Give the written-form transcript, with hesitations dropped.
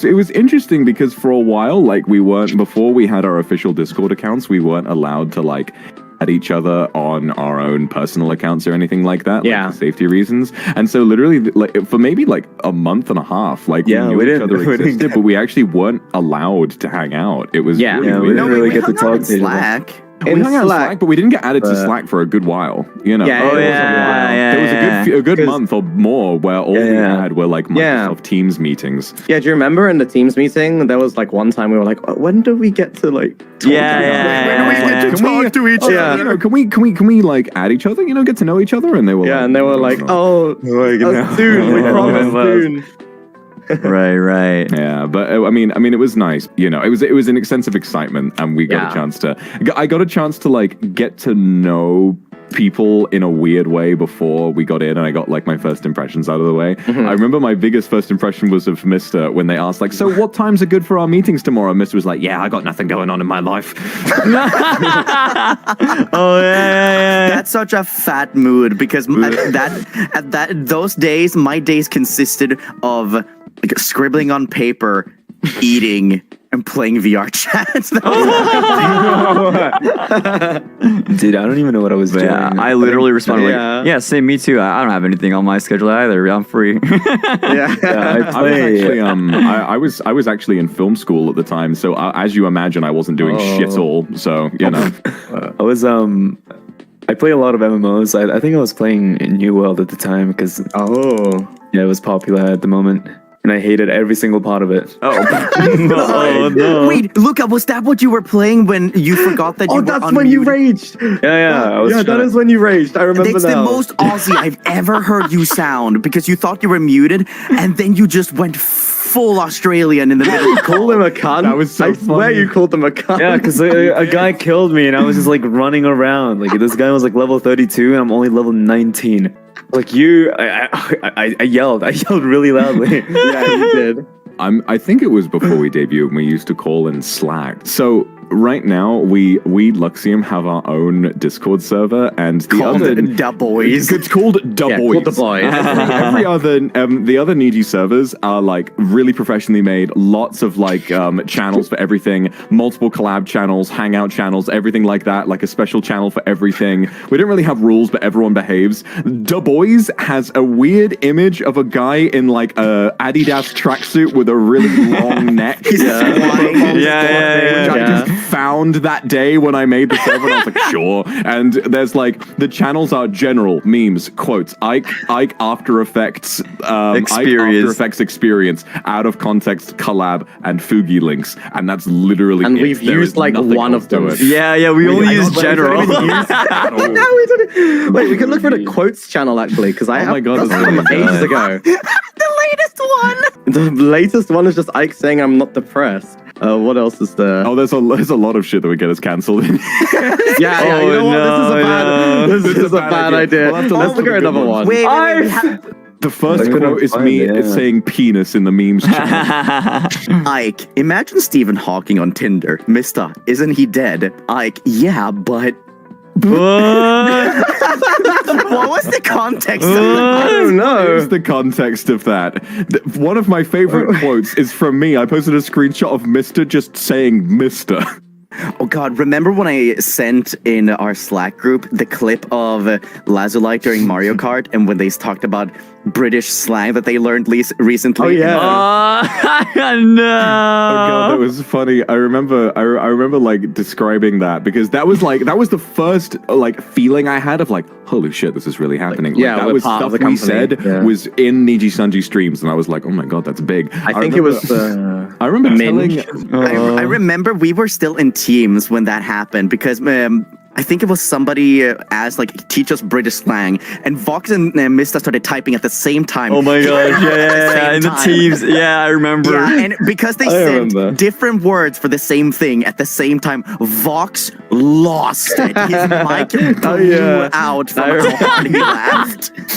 It was interesting because for a while, like before we had our official Discord accounts, we weren't allowed to like add each other on our own personal accounts or anything like that, for safety reasons. And so literally, like for maybe like a month and a half, like we knew each other existed, but we actually weren't allowed to hang out. It was we didn't really get to talk to Slack. We hung out in Slack, but we didn't get added to Slack for a good while. You know, there was a good month or more where all we had were like Microsoft Teams meetings. Yeah, do you remember in the Teams meeting there was like one time we were like, when do we get to like talk to each other? You know, can we like add each other? You know, get to know each other? And they were and they were like, soon, we promise soon. Right. Yeah, but I mean, it was nice. You know, it was an extensive excitement, and we got a chance to. I got a chance to like get to know people in a weird way before we got in, and I got like my first impressions out of the way. I remember my biggest first impression was of Mr. when they asked like, "So what times are good for our meetings tomorrow?" Mr. was like, "Yeah, I got nothing going on in my life." That's such a fat mood because those days, my days consisted of like scribbling on paper, eating, and playing VR chats. Dude, I don't even know what I was doing. I literally responded like, same, me too. I don't have anything on my schedule either. I'm free. I was actually in film school at the time, so as you imagine, I wasn't doing shit all. So you know, I play a lot of MMOs. I think I was playing New World at the time because it was popular at the moment. And I hated every single part of it. No. Wait, Luca, was that what you were playing when you forgot that you were that's unmuted? when you raged. That is when you raged. I remember It's the most Aussie I've ever heard you sound because you thought you were muted and then you just went full Australian in the middle. You called him a cunt? That was so I swear you called him a cunt. Yeah, because a guy killed me and I was just like running around. Like this guy was like level 32 and I'm only level 19. Like I yelled really loudly. Yeah, you did. I think it was before we debuted and we used to call in Slack. So right now we Luxium have our own Discord server and Da Boys. It's called Da Boys. The boys. Every other the other Niji servers are like really professionally made, lots of like channels for everything, multiple collab channels, hangout channels, everything like that, like a special channel for everything. We don't really have rules, but everyone behaves. Da Boys has a weird image of a guy in like a Adidas tracksuit with a really long neck. He's which I just found that day when I made the server, and I was like, sure. And there's like the channels are general memes, quotes, Ike After Effects, experience, out of context collab, and Fugi links, and that's literally. And we've used like one of them. Yeah, we only use general. No, we didn't. Wait, we can look for the quotes channel actually, because I have that's from ages ago. The latest one. The latest one is just Ike saying I'm not depressed. What else is there? Oh, there's a lot of shit that would get us cancelled. You know what? This is a bad idea. Let's look at another one. Wait. The first quote is me saying penis in the memes channel. Ike, imagine Stephen Hawking on Tinder. Mister, isn't he dead? Ike, yeah, but... What was the context of that? I don't know. Here's the context of that. One of my favorite quotes is from me. I posted a screenshot of Mr. just saying Mr. Oh god, remember when I sent in our Slack group the clip of Lazulite during Mario Kart and when they talked about British slang that they learned recently? Oh yeah. No. Oh god, that was funny. I remember like describing that because that was the first like feeling I had of like, holy shit, this is really happening. Like, that was stuff we said was in Niji Sanji streams, and I was like, oh my god, that's big. I think it was. I remember telling. I remember we were still in Teams when that happened because I think it was somebody asked like teach us British slang, and Vox and Mista started typing at the same time. Oh my god, yeah, in the Teams, I remember. Yeah, and because they sent different words for the same thing at the same time, Vox lost it. His mic blew out from how hard he laughed.